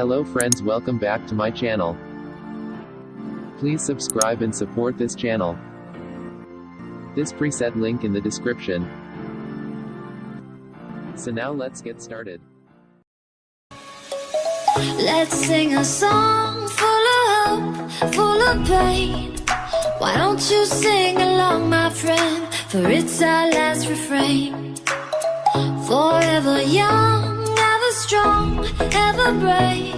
Hello friends, welcome back to my channel. Please subscribe and support this channel. This preset link in the description. So now let's get started. Let's sing a song full of hope, full of pain. Why don't you sing along, my friend? For it's our last refrain. Forever young, ever strong, ever brave.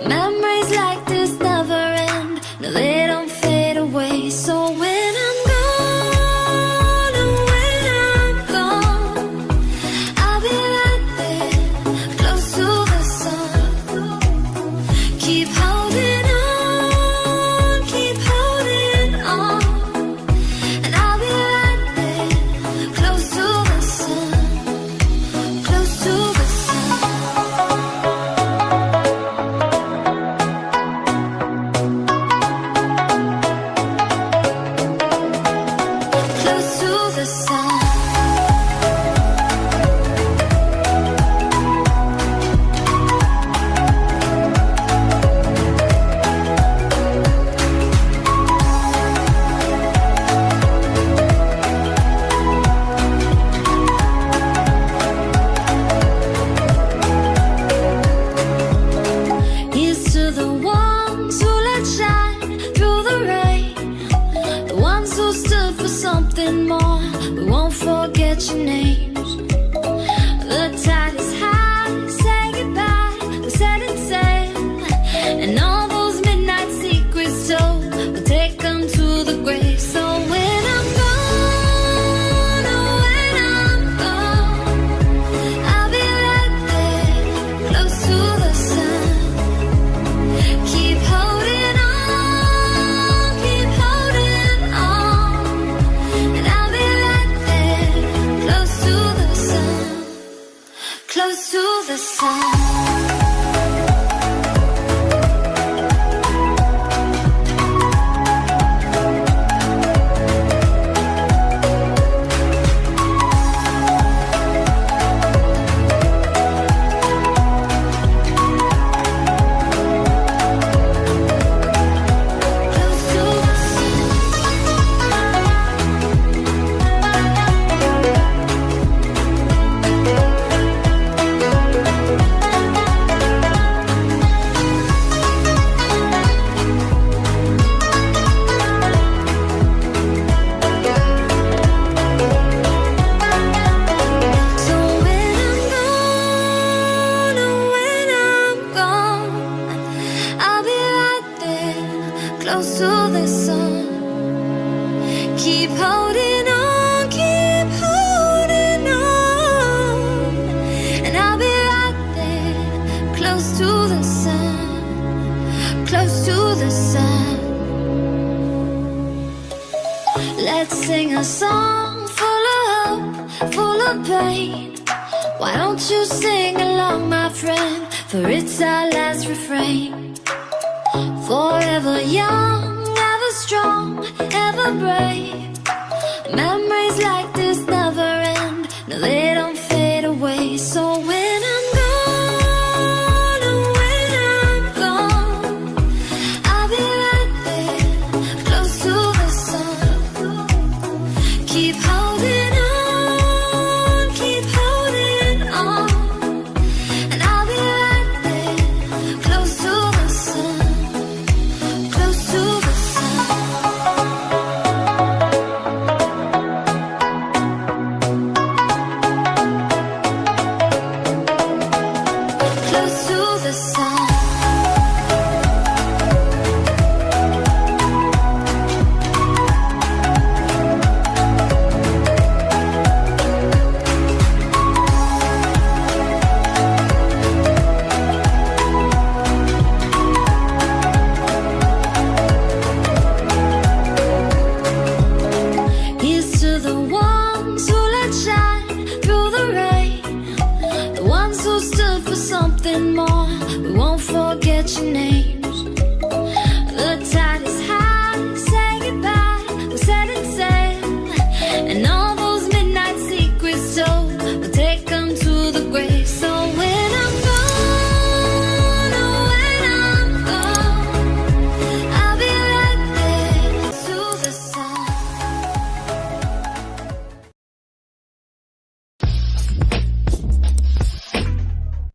Memories like this never end. No, they don't fade away. So when I'm gone, and when I'm gone, I'll be right there, close to the sun. Keep holding on, keep holding on, and I'll be right there, close to the sun, close to the sun. Close to the sun. Here's to the ones who let shine through the rain, the ones who stood for something more. We won't forget your names. The tide is high, say goodbye, we're setting sail, and all those midnight secrets told, we'll take them to the grave. So when I'm gone, oh, when I'm gone, I'll be right there, close to the sun. Keep holding on, keep holding on, and I'll be right there, close to the sun, close to the sun. Close to the So when I'm gone, oh, when I'm gone, I'll be right there, close to the sun. Keep holding on, keep holding on, and I'll be right there, close to the sun, close to the sun. Let's sing a song full of hope, full of pain. Why don't you sing along, my friend? For it's our last refrain. Forever young, ever strong, ever brave. Memories like this never end. No, they don't fade away. So when I'm gone, oh, when I'm gone, I'll be right there, close to the sun. Keep holding on, keep holding on, and I'll be right there, close to the sun, close to the sun. Close to the sun. Here's to the ones who let shine through the rain, the ones who stood for something more. We won't forget your name.